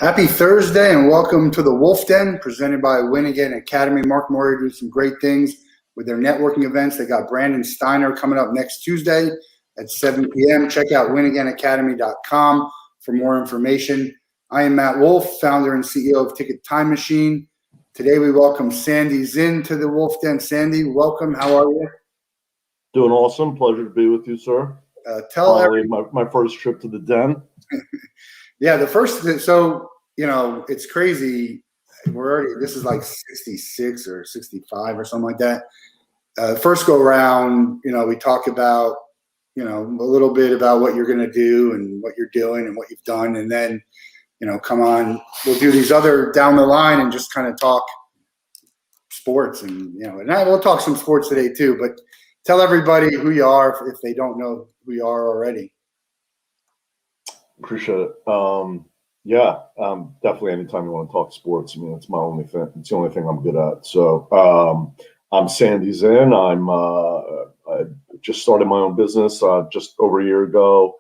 Happy Thursday and welcome to the Wolff Den, presented by Win Again Academy. Mark Murray doing some great things with their networking events. They got Brandon Steiner coming up next Tuesday at 7 p.m. Check out winagainacademy.com for more information. I am Matt Wolff, founder and CEO of Ticket Time Machine. Today we welcome Sandy Zinn to the Wolff Den. Sandy, welcome. How are you? Doing awesome. Pleasure to be with you, sir. My first trip to the den. Yeah, it's crazy. This is like 66 or 65 or something like that. First go around, we talk about, a little bit about what you're going to do and what you're doing and what you've done. And then, come on, we'll do these other down the line and just kind of talk sports and we'll talk some sports today too, but tell everybody who you are if they don't know who you are already. Appreciate it. Definitely anytime you want to talk sports, it's my only thing. It's the only thing I'm good at. So I'm Sandy Zinn. I just started my own business just over a year ago,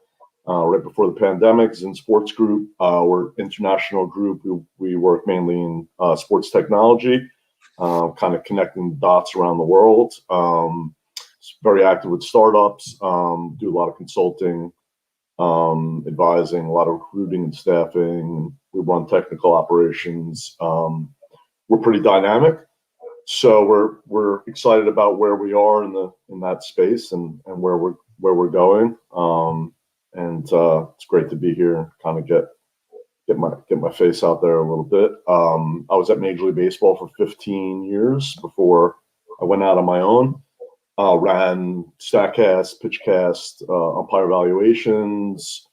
right before the pandemic. Zinn Sports Group. We're an international group. We work mainly in sports technology, kind of connecting the dots around the world. Very active with startups, do a lot of consulting, advising, a lot of recruiting and staffing. We run technical operations. We're pretty dynamic, so we're excited about where we are in that space and where we're going. It's great to be here and kind of get my face out there a little bit. I was at Major League Baseball for 15 years before I went out on my own. Ran StatCast, PitchCast, umpire evaluations,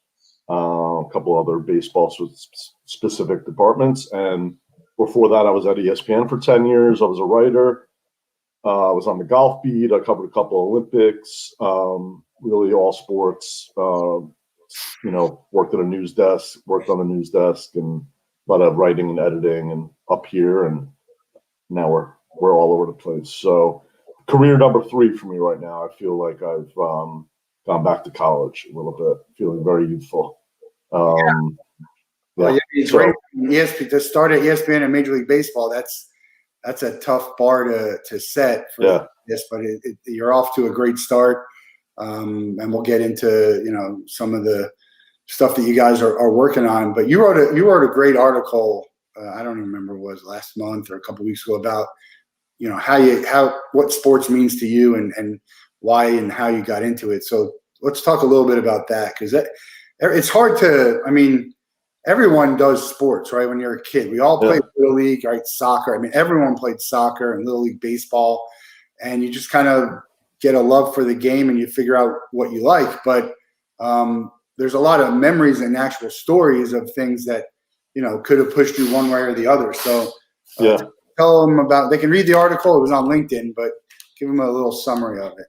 a couple other baseball specific departments. And before that, I was at ESPN for 10 years. I was a writer. I was on the golf beat. I covered a couple of Olympics, really all sports. Worked on the news desk, and a lot of writing and editing, and up here. And now we're all over the place. So career number 3 for me right now. I feel like I've gone back to college a little bit, feeling very youthful. It's great. To start at ESPN and Major League Baseball, that's a tough bar to set for this, but you're off to a great start. And we'll get into some of the stuff that you guys are working on. But you wrote a great article. I don't even remember what it was, last month or a couple of weeks ago, about what sports means to you and why and how you got into it. So let's talk a little bit about that, because it's hard to. Everyone does sports, right? When you're a kid, we all played Little League, right? Soccer. Everyone played soccer and Little League baseball, and you just kind of get a love for the game and you figure out what you like. But there's a lot of memories and actual stories of things that could have pushed you one way or the other. So tell them about. They can read the article. It was on LinkedIn, but give them a little summary of it.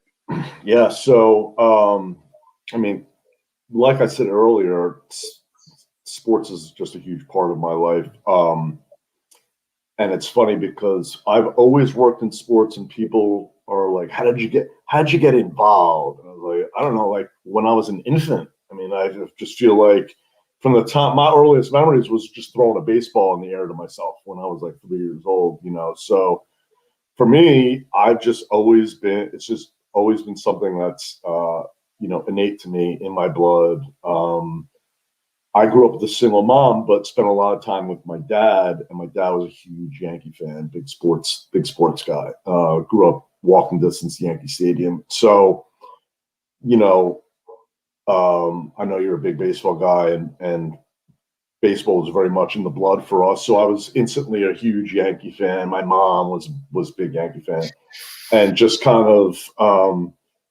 Yeah. So like I said earlier, sports is just a huge part of my life. And it's funny because I've always worked in sports, and people are like, how'd you get involved? And I was like, I don't know, like when I was an infant. I just feel like from the time, my earliest memories was just throwing a baseball in the air to myself when I was like 3 years old, So for me, it's just always been something that's, innate to me, in my blood. I grew up with a single mom, but spent a lot of time with my dad, and my dad was a huge Yankee fan, big sports guy. Grew up walking distance to Yankee Stadium. So, I know you're a big baseball guy, and baseball was very much in the blood for us. So I was instantly a huge Yankee fan. My mom was a big Yankee fan, and just kind of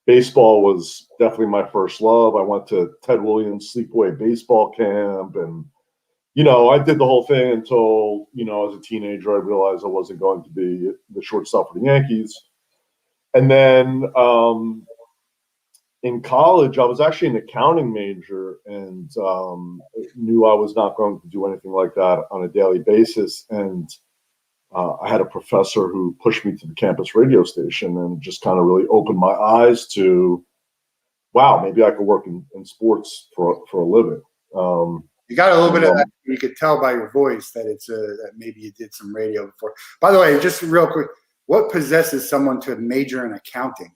baseball was definitely my first love. I went to Ted Williams' sleepaway baseball camp, and I did the whole thing until as a teenager I realized I wasn't going to be the shortstop for the Yankees. And then in college, I was actually an accounting major, and knew I was not going to do anything like that on a daily basis. And I had a professor who pushed me to the campus radio station and just kind of really opened my eyes to, wow, maybe I could work in sports for a living. You got a little bit of that. You could tell by your voice that that maybe you did some radio before. By the way, just real quick, what possesses someone to major in accounting?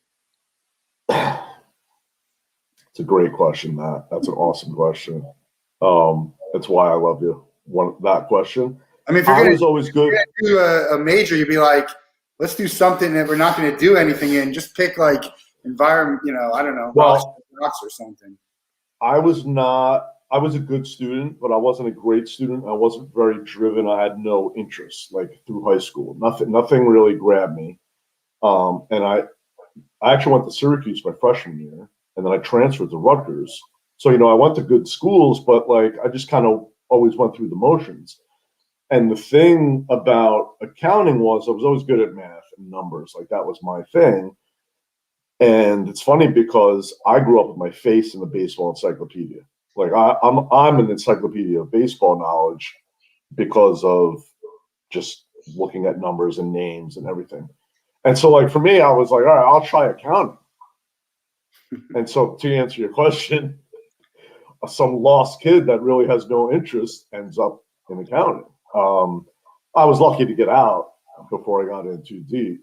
It's a great question, Matt. That's an awesome question. That's why I love you. That question. I mean, if you're going to do a major, you'd be like, let's do something that we're not going to do anything in. Just pick like environment, I don't know, rocks or something. I was a good student, but I wasn't a great student. I wasn't very driven. I had no interest, like through high school. Nothing really grabbed me. And I actually went to Syracuse my freshman year, and then I transferred to Rutgers. So, I went to good schools, but like I just kind of always went through the motions. And the thing about accounting was I was always good at math and numbers. Like that was my thing. And it's funny because I grew up with my face in the baseball encyclopedia. Like I'm an encyclopedia of baseball knowledge because of just looking at numbers and names and everything. And so like for me, I was like, all right, I'll try accounting. And so to answer your question, some lost kid that really has no interest ends up in accounting. I was lucky to get out before I got in too deep.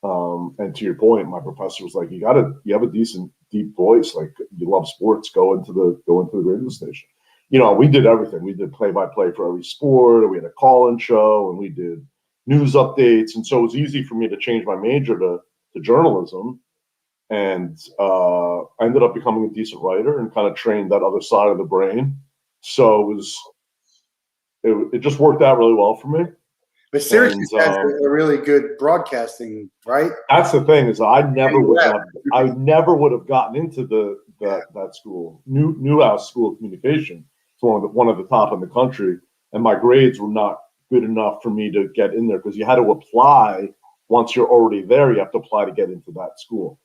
And to your point, my professor was like, you have a decent deep voice. Like you love sports, go into the radio station. We did everything. We did play-by-play for every sport. We had a call-in show and we did news updates. And so it was easy for me to change my major to journalism. And I ended up becoming a decent writer and kind of trained that other side of the brain. So it just worked out really well for me. But Syracuse has a really good broadcasting, right? That's the thing is I never would have gotten into that school. Newhouse School of Communication. It's one of the top in the country, and my grades were not good enough for me to get in there because you had to apply. Once you're already there, you have to apply to get into that school.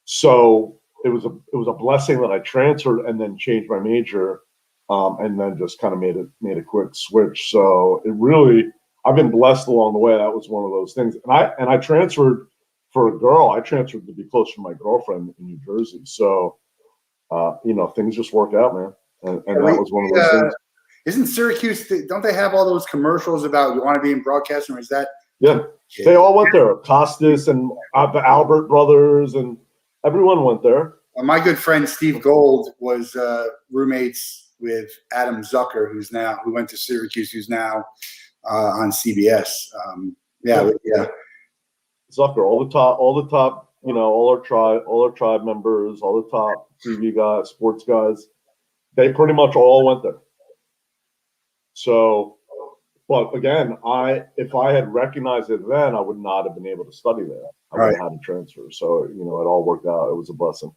So it was a blessing that I transferred and then changed my major, and then just kind of made a quick switch. So it really. I've been blessed along the way. That was one of those things. And I transferred for a girl. I transferred to be closer to my girlfriend in New Jersey. So, things just worked out, man. And that was one of those things. Isn't Syracuse, don't they have all those commercials about you want to be in broadcasting, or is that? Yeah. They all went there. Costas and the Albert brothers and everyone went there. My good friend Steve Gold was roommates with Adam Zucker, who went to Syracuse, who's now on CBS. Yeah. Zucker, all the top, all our tribe members, all the top TV guys, sports guys, they pretty much all went there. So, but again, if I had recognized it then, I would not have been able to study there. I would have had to transfer. So, it all worked out. It was a blessing.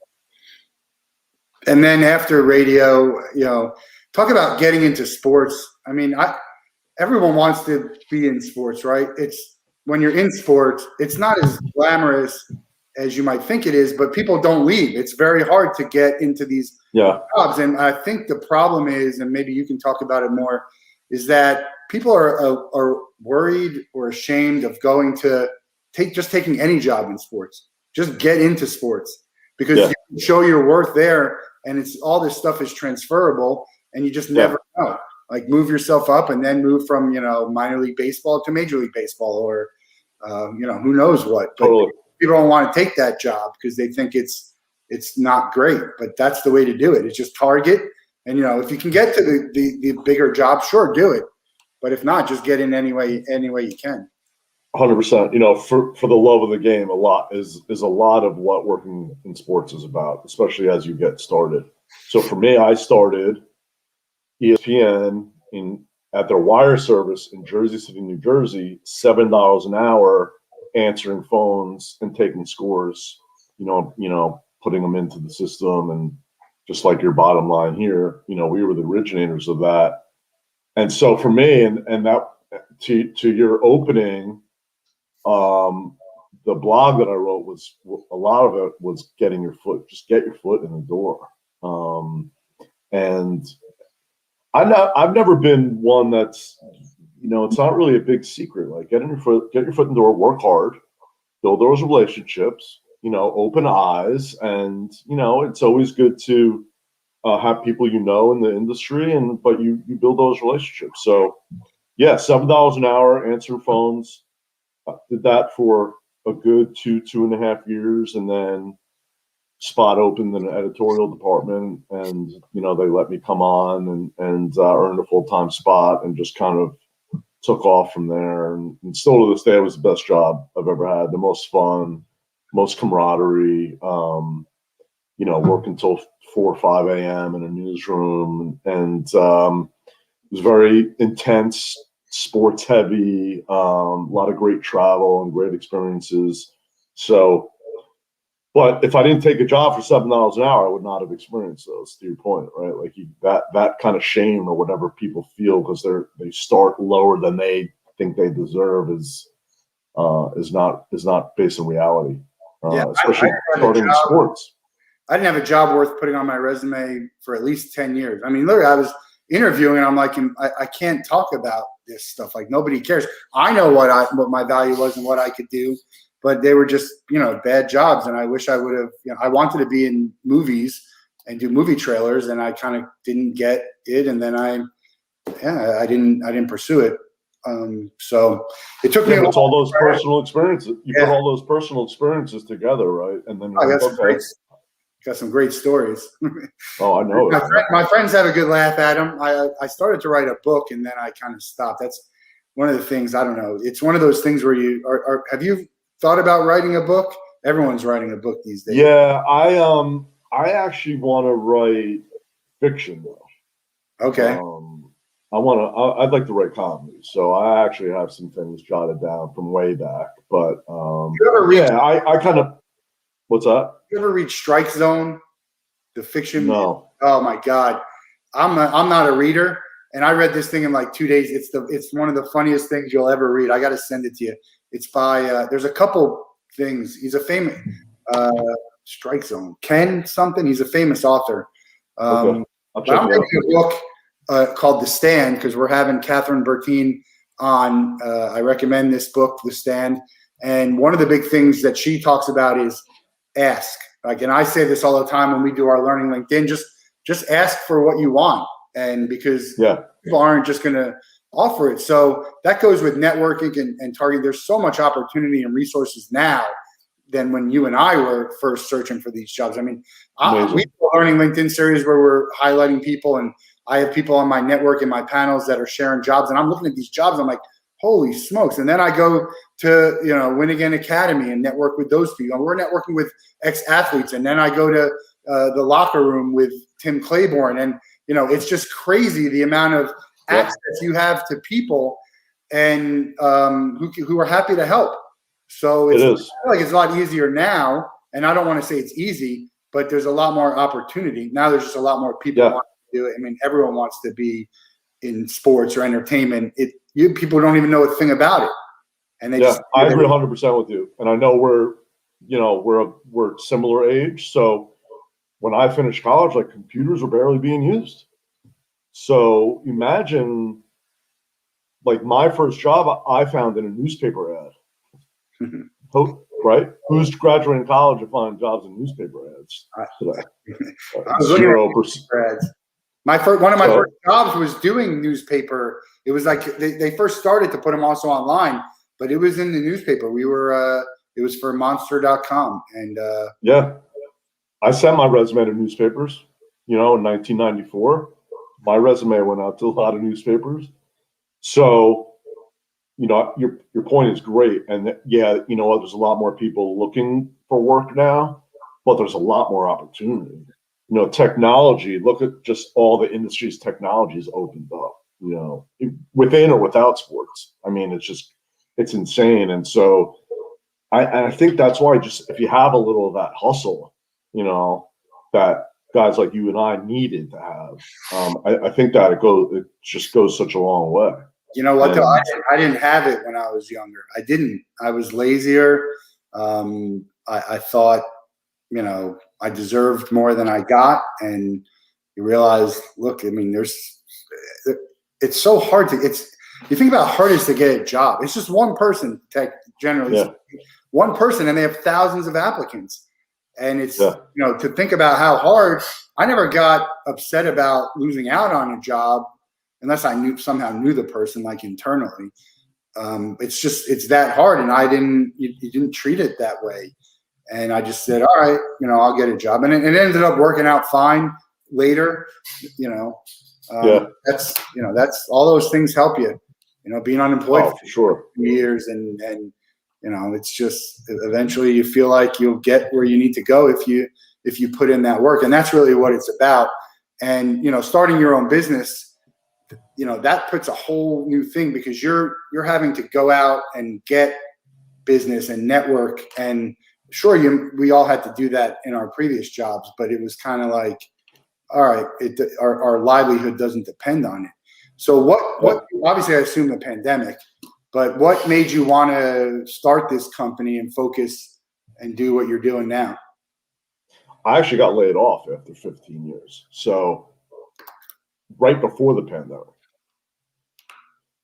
And then after radio, talk about getting into sports. I mean, everyone wants to be in sports, right? It's when you're in sports, it's not as glamorous as you might think it is, but people don't leave. It's very hard to get into these jobs. And I think the problem is, and maybe you can talk about it more, is that people are worried or ashamed of going to taking any job in sports. Just get into sports because you can show your worth there, and it's all this stuff is transferable, and you just never know. Like move yourself up and then move from, minor league baseball to major league baseball or, who knows what. But people don't want to take that job because they think it's not great. But that's the way to do it. It's just target. And, if you can get to the bigger job, sure, do it. But if not, just get in any way you can. 100%. For the love of the game, a lot is a lot of what working in sports is about, especially as you get started. So for me, I started ESPN at their wire service in Jersey City, New Jersey, $7 an hour, answering phones and taking scores, putting them into the system. And just like your bottom line here, we were the originators of that. And so for me, and that to your opening, the blog that I wrote was a lot of it was get your foot in the door. And I've never been one that's, it's not really a big secret. Like get your foot in the door, work hard, build those relationships, open eyes. And, it's always good to have people in the industry, but you build those relationships. So yeah, $7 an hour, answering phones. Did that for a good 2.5 years, and then spot opened in an editorial department, and they let me come on and earned a full-time spot, and just kind of took off from there. And still to this day, it was the best job I've ever had, the most fun, most camaraderie. Work until 4 or 5 a.m. in a newsroom, and it was very intense, sports heavy, a lot of great travel and great experiences. So, but if I didn't take a job for $7 an hour, I would not have experienced those. To your point, right? Like that kind of shame or whatever people feel because they start lower than they think they deserve is not based on reality. Especially starting in sports. I didn't have a job worth putting on my resume for at least 10 years. I mean, literally, I was interviewing, and I'm like, I can't talk about this stuff. Like, nobody cares. I know what my value was and what I could do, but they were just, bad jobs. And I wish I would have, I wanted to be in movies and do movie trailers, and I kind of didn't get it. And then I didn't pursue it. So it took me. It's all those personal experiences. You put all those personal experiences together, right? And then got some great stories. Oh, I know. My friends have a good laugh at them. I started to write a book, and then I kind of stopped. That's one of the things. I don't know. It's one of those things where you are. Have you thought about writing a book? Everyone's writing a book these days. Yeah, I actually want to write fiction though. Okay. I'd like to write comedy, so I actually have some things jotted down from way back. But you ever read? Yeah, I kind of. What's that? You ever read Strike Zone, the fiction? No. Oh my God, I'm not a reader, and I read this thing in like 2 days. It's one of the funniest things you'll ever read. I got to send it to you. It's by there's a couple things. He's a famous Strike Zone. Ken something. He's a famous author. Okay. I'm reading a book called The Stand because we're having Catherine Bertine on. I recommend this book, The Stand, and one of the big things that she talks about is ask. And I say this all the time when we do our Learning LinkedIn, just ask for what you want. And because people aren't just going to offer it. So that goes with networking and targeting. There's so much opportunity and resources now than when you and I were first searching for these jobs. I mean, we do a Learning LinkedIn series where we're highlighting people, and I have people on my network and my panels that are sharing jobs, and I'm looking at these jobs. I'm like, holy smokes. And then I go to, Win Again Academy and network with those people. And we're networking with ex-athletes. And then I go to the locker room with Tim Claiborne. And, it's just crazy the amount of access you have to people and who are happy to help. So I feel like it's a lot easier now. And I don't want to say it's easy, but there's a lot more opportunity. Now there's just a lot more people wanting to do it. I mean, everyone wants to be in sports or entertainment. People don't even know a thing about it, and I agree 100% with you. And I know we're similar age. So when I finished college, like, computers were barely being used. So imagine, like, my first job I found in a newspaper ad. Right? Who's graduating college and finding jobs in newspaper ads today? 0%. One of my first jobs was doing newspaper. It was like they first started to put them also online, but it was in the newspaper. We were it was for monster.com. And I sent my resume to newspapers, in 1994. My resume went out to a lot of newspapers. So, your point is great. And there's a lot more people looking for work now, but there's a lot more opportunity. Technology, look at just all the industries technology's opened up, within or without sports. I mean, it's insane. And so I think that's why, just if you have a little of that hustle, that guys like you and I needed to have, I think that it just goes such a long way. You know what, though? I didn't have it when I was younger. I didn't. I was lazier. I thought, I deserved more than I got. And you realize, look, I mean, it's so hard you think about how hard it is to get a job. It's just one person, generally, one person, and they have thousands of applicants. And it's, to think about how hard I never got upset about losing out on a job unless I somehow knew the person, like internally. It's that hard, and you didn't treat it that way. And I just said, all right, I'll get a job. And it ended up working out fine later, that's all those things help you, being unemployed for sure. 2 years and it's just eventually you feel like you'll get where you need to go if you put in that work. And that's really what it's about. And, starting your own business, that puts a whole new thing, because you're having to go out and get business and network. And sure, we all had to do that in our previous jobs, but it was kind of like, all right, our livelihood doesn't depend on it. So what obviously I assume the pandemic, but what made you want to start this company and focus and do what you're doing now? I actually got laid off after 15 years. So right before the pandemic.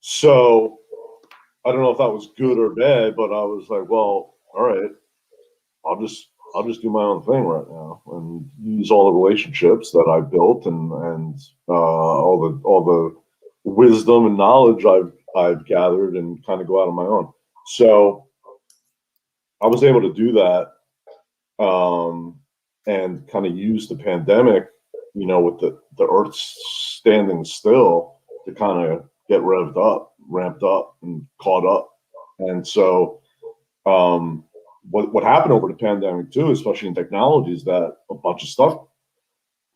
So I don't know if that was good or bad, but I was like, well, all right, I'll just do my own thing right now and use all the relationships that I built and all the wisdom and knowledge I've gathered and kind of go out on my own. So I was able to do that and kind of use the pandemic, with the earth standing still, to kind of get ramped up and caught up. And so what happened over the pandemic too, especially in technology, is that a bunch of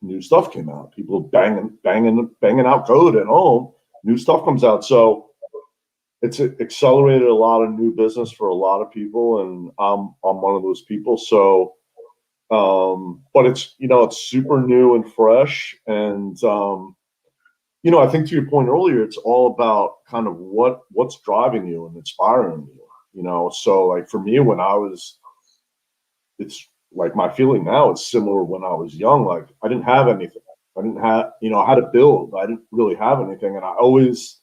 new stuff came out. People banging out code at home. New stuff comes out. So it's accelerated a lot of new business for a lot of people, and I'm one of those people. So, but it's super new and fresh, and I think to your point earlier, it's all about kind of what's driving you and inspiring you. So like for me, it's like my feeling now, it's similar when I was young. Like I didn't have anything. I had to build. I didn't really have anything. And I always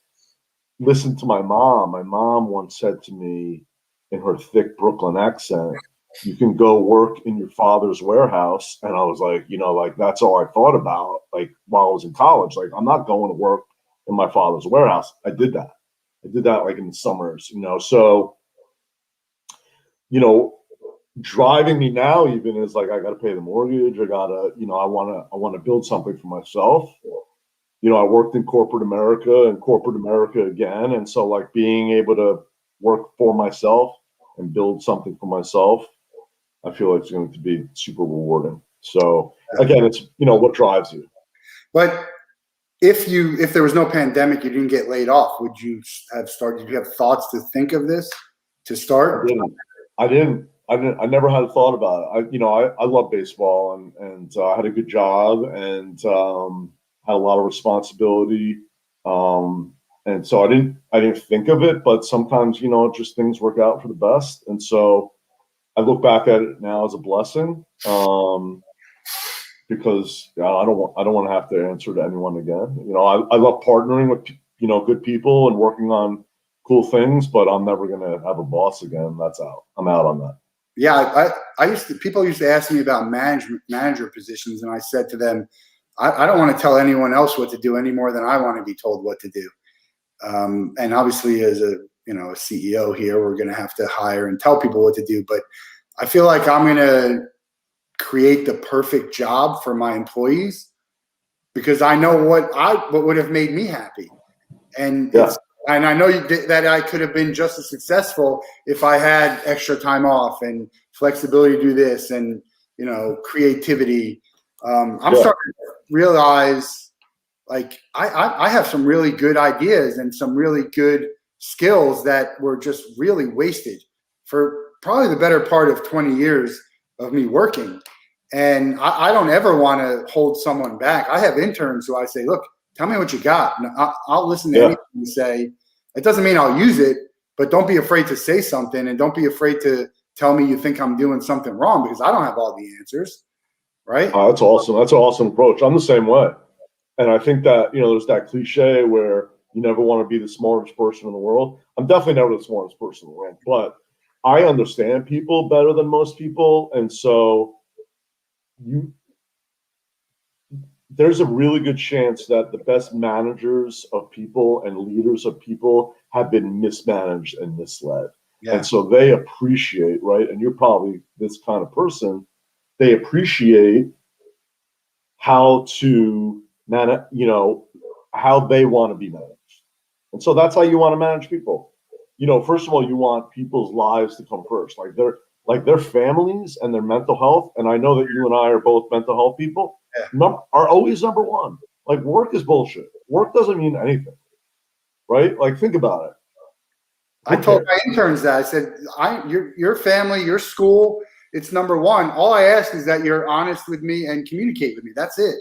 listened to my mom. My mom once said to me in her thick Brooklyn accent, "You can go work in your father's warehouse." And I was like, like that's all I thought about, like while I was in college. Like, I'm not going to work in my father's warehouse. I did that like in the summers, so driving me now even is like, I got to pay the mortgage. I gotta, I want to build something for myself. I worked in corporate America and corporate America again. And so like being able to work for myself and build something for myself, I feel like it's going to be super rewarding. So again, it's, what drives you. But if there was no pandemic, you didn't get laid off, would you have started? Did you have thoughts to think of this to start? I didn't. I never had a thought about it. I love baseball and I had a good job and had a lot of responsibility. And so I didn't think of it, but sometimes, just things work out for the best. And so I look back at it now as a blessing, because I don't want to have to answer to anyone again. I love partnering with, good people and working on cool things, but I'm never going to have a boss again. That's out. I'm out on that. Yeah, people used to ask me about manager positions, and I said to them, I don't want to tell anyone else what to do any more than I want to be told what to do. And obviously, as a CEO here, we're going to have to hire and tell people what to do. But I feel like I'm going to create the perfect job for my employees, because I know what would have made me happy, and and I know that I could have been just as successful if I had extra time off and flexibility to do this and, creativity. I'm starting to realize, like, I have some really good ideas and some really good skills that were just really wasted for probably the better part of 20 years of me working. And I don't ever want to hold someone back. I have interns who I say, look, tell me what you got. And I'll listen to anything you say. It doesn't mean I'll use it, but don't be afraid to say something, and don't be afraid to tell me you think I'm doing something wrong, because I don't have all the answers, right? That's awesome. That's an awesome approach. I'm the same way. And I think that, there's that cliche where you never want to be the smartest person in the world. I'm definitely never the smartest person in the world, but I understand people better than most people. And so there's a really good chance that the best managers of people and leaders of people have been mismanaged and misled. Yeah. And so they appreciate, right? And you're probably this kind of person. They appreciate how to manage, how they want to be managed. And so that's how you want to manage people. First of all, you want people's lives to come first, like their families and their mental health. And I know that you and I are both mental health people. Yeah. Are always number one. Like, work is bullshit. Work doesn't mean anything, right? Like, think about it. I told my interns that. I said, your family, your school, it's number one. All I ask is that you're honest with me and communicate with me. That's it.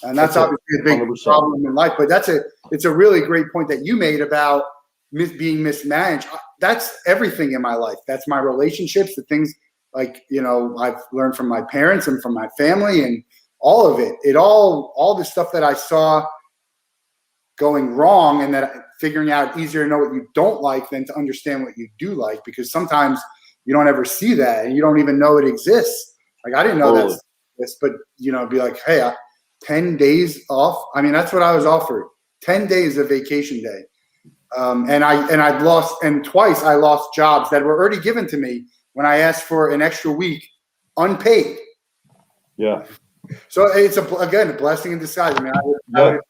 And that's obviously a big 100%. Problem in life. But it's a really great point that you made about being mismanaged. That's everything in my life. That's my relationships, the things like, I've learned from my parents and from my family and all of it. All the stuff that I saw going wrong, and that figuring out easier to know what you don't like than to understand what you do like, because sometimes you don't ever see that and you don't even know it exists. Like, I didn't know this, but be like, hey, 10 days off. I mean, that's what I was offered. 10 days of vacation day. And twice I lost jobs that were already given to me when I asked for an extra week unpaid. Yeah. So it's a blessing in disguise. I mean, I was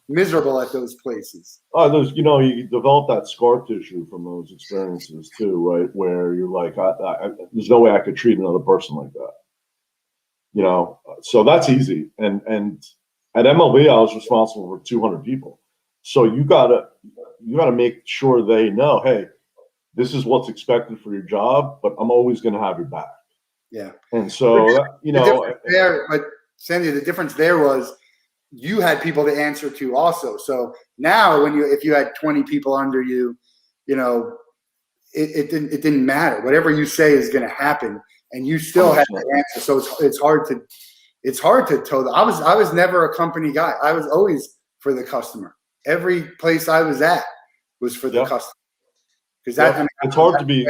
miserable at those places. Oh, you develop that scar tissue from those experiences too, right? Where you're like, there's no way I could treat another person like that. So that's easy. And at MLB, I was responsible for 200 people. So you gotta make sure they know, hey, this is what's expected for your job, but I'm always going to have your back. Yeah. And so, but Sandy, the difference there was you had people to answer to also. So now if you had 20 people under you, it didn't matter. Whatever you say is going to happen, and you still had to answer. So it's hard to toe. I was never a company guy. I was always for the customer. Every place I was at was for the customer. Because it's hard to be.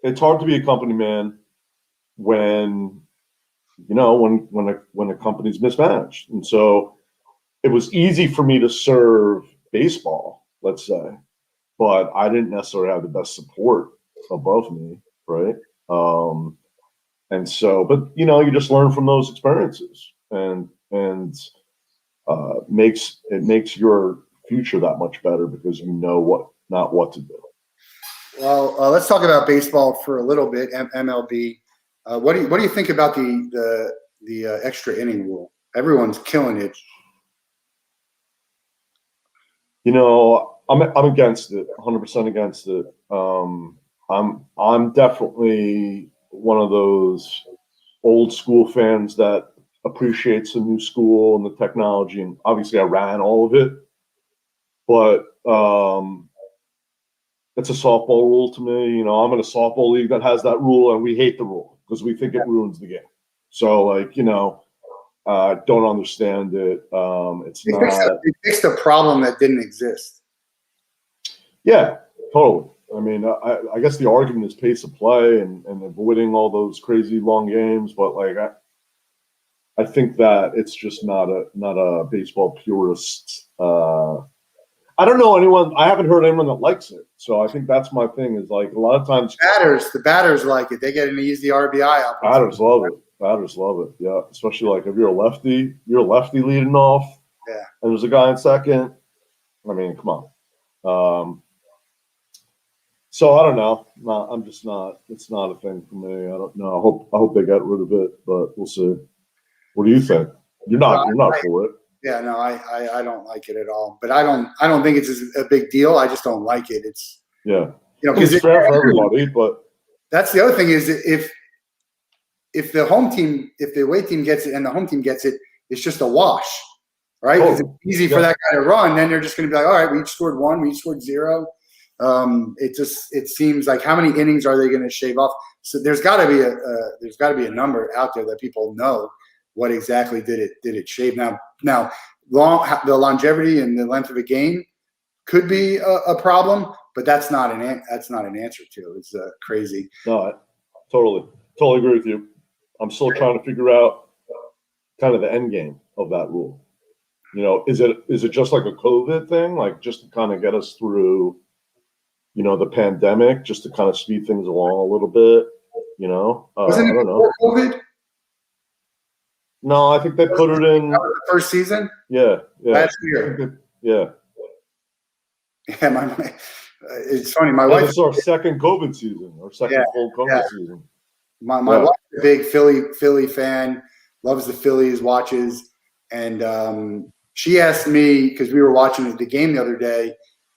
It's hard to be a company man when when a company's mismanaged. And so it was easy for me to serve baseball, let's say, but I didn't necessarily have the best support above me, right? And so, but you just learn from those experiences, and makes your future that much better because you know not what to do. Well, let's talk about baseball for a little bit. MLB. What do you think about the extra inning rule? Everyone's killing it. I'm against it, 100% against it. I'm definitely one of those old school fans that appreciates the new school and the technology, and obviously I ran all of it, but it's a softball rule to me. I'm in a softball league that has that rule, and we hate the rule because we think it ruins the game. So, don't understand it. It fixed a problem that didn't exist. Yeah, totally. I mean, I guess the argument is pace of play and avoiding all those crazy long games, but I think that it's just not a baseball purist. I don't know anyone. I haven't heard anyone that likes it. So I think that's my thing. Is like a lot of times the batters like it. They get an easy RBI out. Batters love it. Batters love it. Yeah, especially like if you're a lefty leading off. Yeah. And there's a guy in second. I mean, come on. So I don't know. No, I'm just not. It's not a thing for me. I don't know. I hope they get rid of it, but we'll see. What do you think? You're not for it. Yeah, no, I don't like it at all. But I don't think it's a big deal. I just don't like it. It's because it's fair for everybody. But that's the other thing is if the home team, if the away team gets it and the home team gets it, it's just a wash, right? Because it's easy for that guy to run. Then they're just going to be like, all right, we each scored 1, we each scored 0. It seems like how many innings are they going to shave off? So there's got to be a number out there that people know what exactly did it shave. Now the longevity and the length of a game could be a problem, but that's not an answer to. It's crazy. No, I totally agree with you. I'm still trying to figure out kind of the end game of that rule? You know, is it just like a COVID thing, like just to kind of get us through, you know, the pandemic, just to kind of speed things along a little bit? You know, Wasn't I it don't know. before COVID? No, I think they put it in The first season? Yeah, Last year. Yeah. Yeah, it's funny. My Yeah, wife. this is our second COVID season, our second full COVID season. My wife's a big Philly fan, loves the Phillies, watches, and she asked me, because we were watching the game the other day,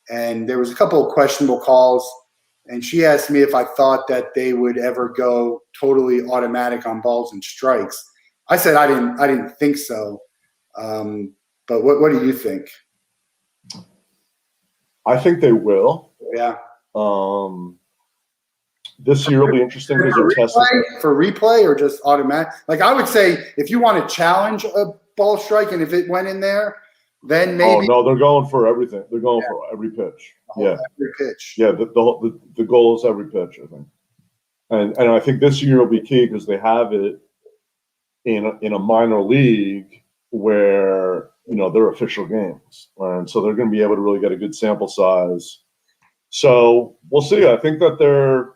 and there was a couple of questionable calls, and she asked me if I thought that they would ever go totally automatic on balls and strikes. I said I didn't think so, but what do you think? I think they will. Yeah. This year will be interesting because they're testing for replay or just automatic. Like I would say, if you want to challenge a ball strike and if it went in there, then maybe. Oh no, they're going for everything. They're going for every pitch. Yeah, every pitch. Yeah, the goal is every pitch, I think, and I think this year will be key because they have it in a minor league where, you know, they're official games, and so they're going to be able to really get a good sample size. So we'll see. I think that they're,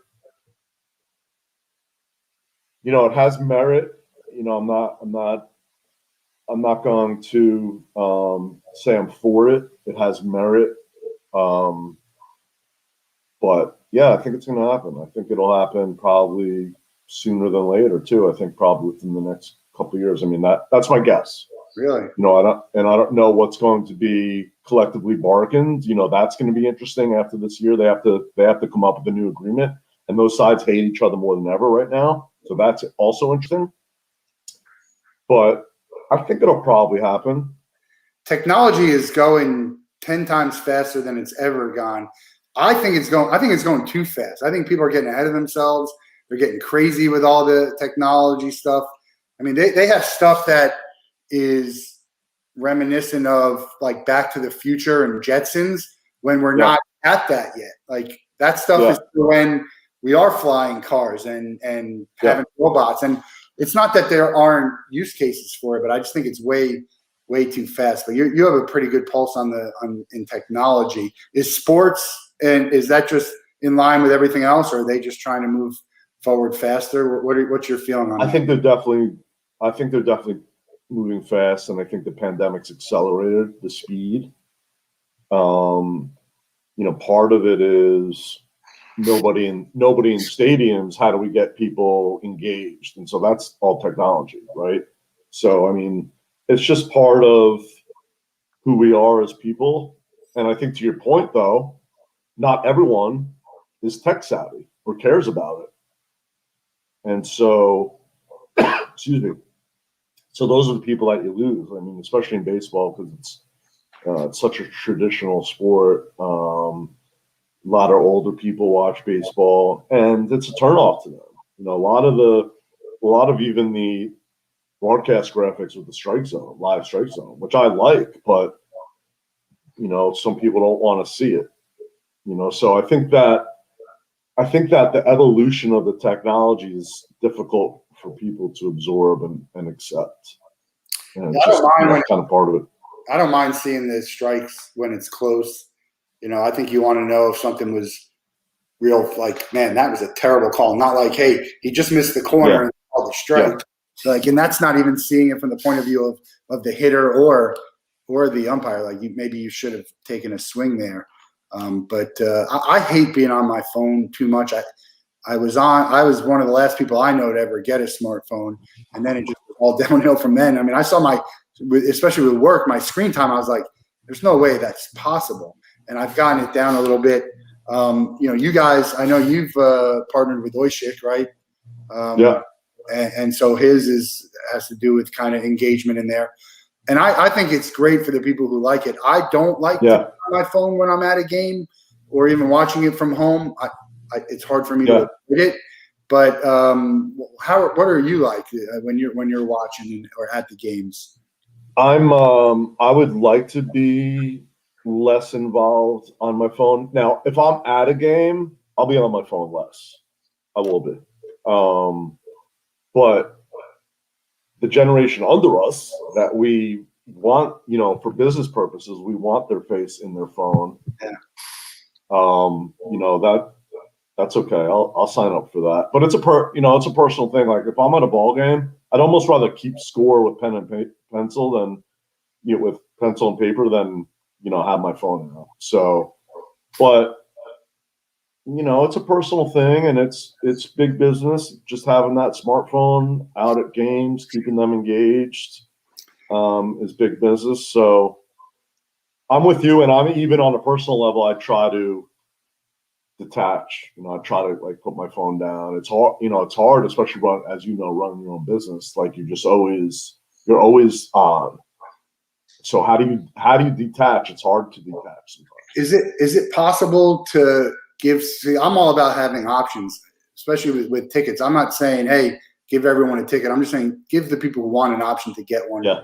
you know, it has merit. You know, I'm not going to say I'm for it. It has merit. But yeah, I think it's going to happen. I think it'll happen probably sooner than later too. I think probably within the next couple of years. I mean, that's my guess. Really? You know, I don't know what's going to be collectively bargained. You know, that's going to be interesting after this year. They have to come up with a new agreement, and those sides hate each other more than ever right now. So that's also interesting. But I think it'll probably happen. Technology is going 10 times faster than it's ever gone. I think it's going too fast. I think people are getting ahead of themselves. They're getting crazy with all the technology stuff. I mean, they have stuff that is reminiscent of like Back to the Future and Jetsons when we're not at that yet. Like that stuff is when we are flying cars and having robots. And it's not that there aren't use cases for it, but I just think it's way too fast. But you have a pretty good pulse in technology. Is sports, and is that just in line with everything else, or are they just trying to move forward faster? What's your feeling on that? I think they're definitely moving fast, and I think the pandemic's accelerated the speed. You know, part of it is nobody in stadiums. How do we get people engaged? And so that's all technology, right? So I mean, it's just part of who we are as people. And I think to your point, though, not everyone is tech savvy or cares about it. And so, excuse me. So those are the people that you lose. I mean, especially in baseball, because it's such a traditional sport. A lot of older people watch baseball, and it's a turnoff to them. You know, a lot of even the broadcast graphics with the strike zone, live strike zone, which I like, but you know, some people don't want to see it. You know, so I think that the evolution of the technology is difficult for people to absorb and accept. And it's just kind of part of it. I don't mind seeing the strikes when it's close. You know, I think you want to know if something was real, like, man, that was a terrible call. Not like, hey, he just missed the corner and called the strike. Yeah. So like, and that's not even seeing it from the point of view of the hitter or the umpire. Like, maybe you should have taken a swing there. But I hate being on my phone too much. I was one of the last people I know to ever get a smartphone, and then it just all downhill from then. I mean, I saw especially with work, my screen time, I was like, there's no way that's possible. And I've gotten it down a little bit. You know, you guys, I know you've partnered with Oishik, right? Yeah. And so his has to do with kind of engagement in there. And I think it's great for the people who like it. I don't like to use my phone when I'm at a game or even watching it from home. It's hard for me to avoid it. But what are you like when you're watching or at the games? I would like to be less involved on my phone. Now, if I'm at a game, I'll be on my phone less. I will be. But the generation under us that we want, for business purposes, we want their face in their phone. Yeah. That's okay. I'll sign up for that. But it's a personal thing. Like if I'm at a ball game, I'd almost rather keep score with pen and pencil than with pencil and paper than have my phone out. So, but it's a personal thing, and it's big business. Just having that smartphone out at games, keeping them engaged, is big business. So I'm with you, and I'm even on a personal level. I try to detach. I try to put my phone down. It's hard. It's hard, especially as running your own business. Like you're always on. So how do you detach? It's hard to detach sometimes. Is it possible to I'm all about having options, especially with tickets. I'm not saying, hey, give everyone a ticket. I'm just saying give the people who want an option to get one. Yeah.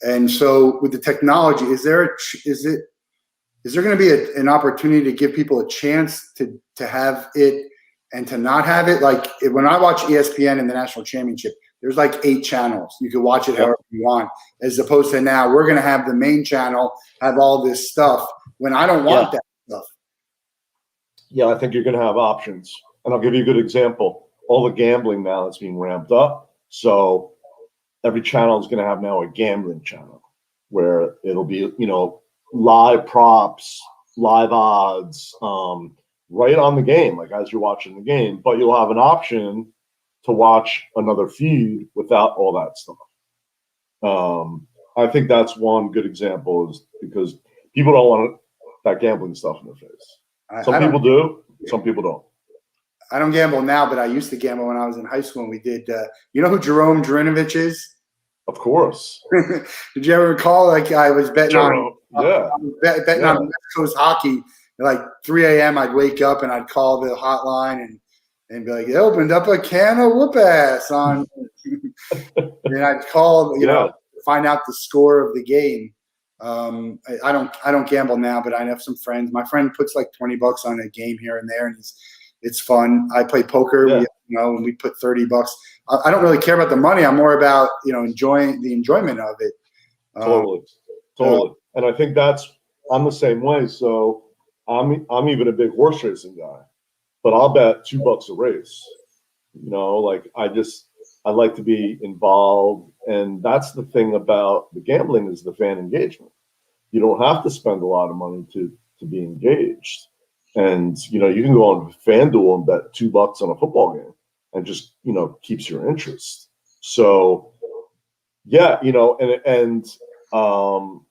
And so with the technology, is there going to be an opportunity to give people a chance to have it and to not have it? Like when I watch ESPN in the national championship, there's 8 channels. You can watch it however you want, as opposed to now we're going to have the main channel have all this stuff when I don't want that stuff. Yeah, I think you're going to have options. And I'll give you a good example. All the gambling now is being ramped up. So every channel is going to have now a gambling channel where it'll be, live props, live odds, right on the game, like as you're watching the game. But you'll have an option to watch another feed without all that stuff. I think that's one good example, is because people don't want that gambling stuff in their face. Some people do, some people don't. I don't gamble now, but I used to gamble when I was in high school. And we did. You know who Jerome Drinovich is? Of course. Did you ever recall? I was betting Jerome, on West Coast hockey. At 3 a.m. I'd wake up and I'd call the hotline and be like, "They opened up a can of whoop ass on." And I'd call, find out the score of the game. I don't gamble now, but I have some friends. My friend puts $20 on a game here and there, and it's fun. I play poker, and we put $30. I don't really care about the money. I'm more about enjoying the enjoyment of it. Totally. And I think I'm the same way. So I'm even a big horse racing guy, but I'll bet $2 a race. I like to be involved. And that's the thing about the gambling, is the fan engagement. You don't have to spend a lot of money to be engaged. And, you can go on FanDuel and bet $2 on a football game and just, keeps your interest. So, yeah, and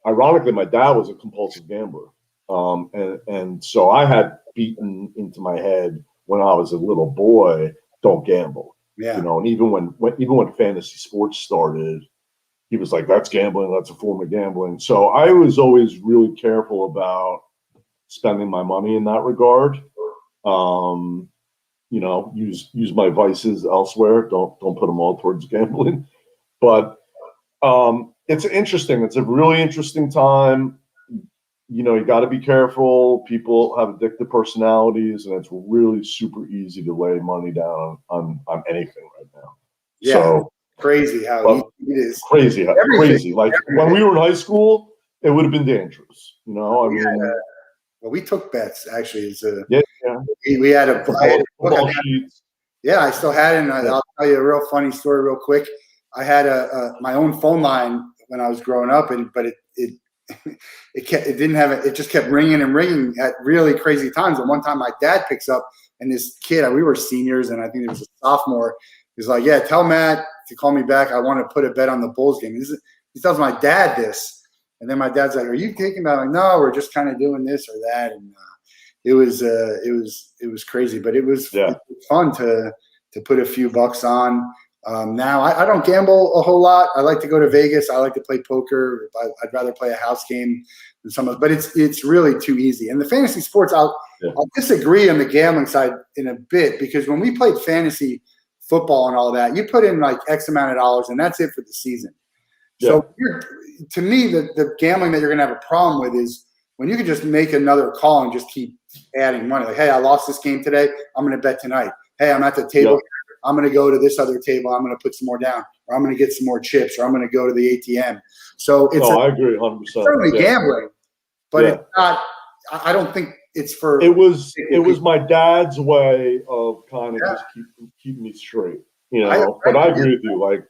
ironically, my dad was a compulsive gambler. And so I had beaten into my head when I was a little boy, don't gamble. Yeah. And even when fantasy sports started, he was like, that's gambling. That's a form of gambling. So I was always really careful about spending my money in that regard. Use my vices elsewhere. Don't put them all towards gambling. But it's interesting. It's a really interesting time. You got to be careful. People have addictive personalities, and it's really super easy to lay money down on anything right now. Yeah, so crazy how easy it is. Crazy. Like when we were in high school, it would have been dangerous. We took bets actually. We had a football sheets. Yeah, I still had it. And I'll tell you a real funny story real quick. I had my own phone line when I was growing up, but it didn't have it. It just kept ringing and ringing at really crazy times. And one time my dad picks up, and this kid, we were seniors, and I think it was a sophomore. He's like, "Yeah, tell Matt to call me back. I want to put a bet on the Bulls game." He tells my dad this, and then my dad's like, "Are you thinking about?" I'm like, "No, we're just kind of doing this or that." And it was crazy, but it was fun to put a few bucks on. Now I don't gamble a whole lot. I like to go to Vegas. I like to play poker. I'd rather play a house game than some of, but it's really too easy. And the fantasy sports, I'll disagree on the gambling side in a bit, because when we played fantasy football and all that, you put in X amount of dollars and that's it for the season. So to me, the gambling that you're going to have a problem with is when you can just make another call and just keep adding money. Like, hey, I lost this game today. I'm going to bet tonight. Hey, I'm at the table. I'm going to go to this other table. I'm going to put some more down. or I'm going to get some more chips, or I'm going to go to the ATM. So it's I agree 100%. certainly gambling, but it's not. I don't think it's for. It was my dad's way of kind of just keeping me straight, But I agree with you. Like,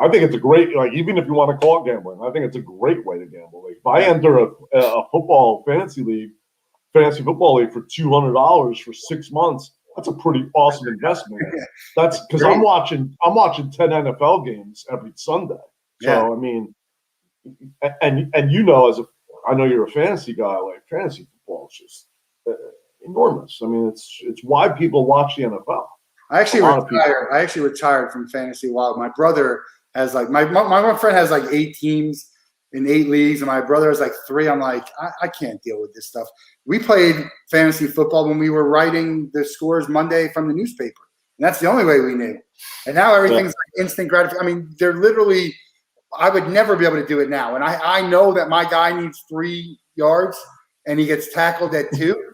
I think it's a great, even if you want to call it gambling, I think it's a great way to gamble. Like, if I enter a football fantasy football league for $200 for 6 months, that's a pretty awesome investment. That's because I'm watching 10 NFL games every Sunday. So I mean, and I know you're a fantasy guy. Like, fantasy football is just enormous. I mean, it's why people watch the NFL. I actually retired from fantasy a while. My brother has my one friend has 8 teams in 8 leagues, and my brother has 3. I'm like, I can't deal with this stuff. We played fantasy football when we were writing the scores Monday from the newspaper, and that's the only way we knew. And now everything's instant gratification. I mean, they're literally. I would never be able to do it now, and I know that my guy needs 3 yards, and he gets tackled at 2,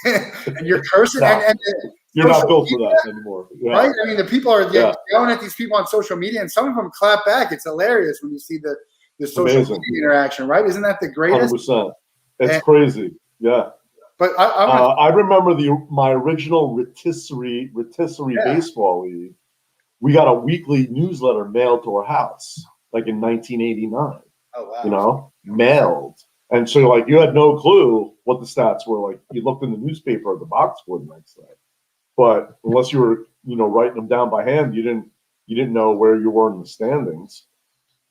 and you're cursing. And you're not built for that anymore, right? I mean, the people are yelling at these people on social media, and some of them clap back. It's hilarious when you see the social media interaction, right? Isn't that the greatest? 100%. It's crazy, yeah. But I remember my original rotisserie baseball league. We got a weekly newsletter mailed to our house, like in 1989. Oh wow! Mailed, and so you had no clue what the stats were. Like, you looked in the newspaper at the box score the next day, but unless you were writing them down by hand, you didn't know where you were in the standings.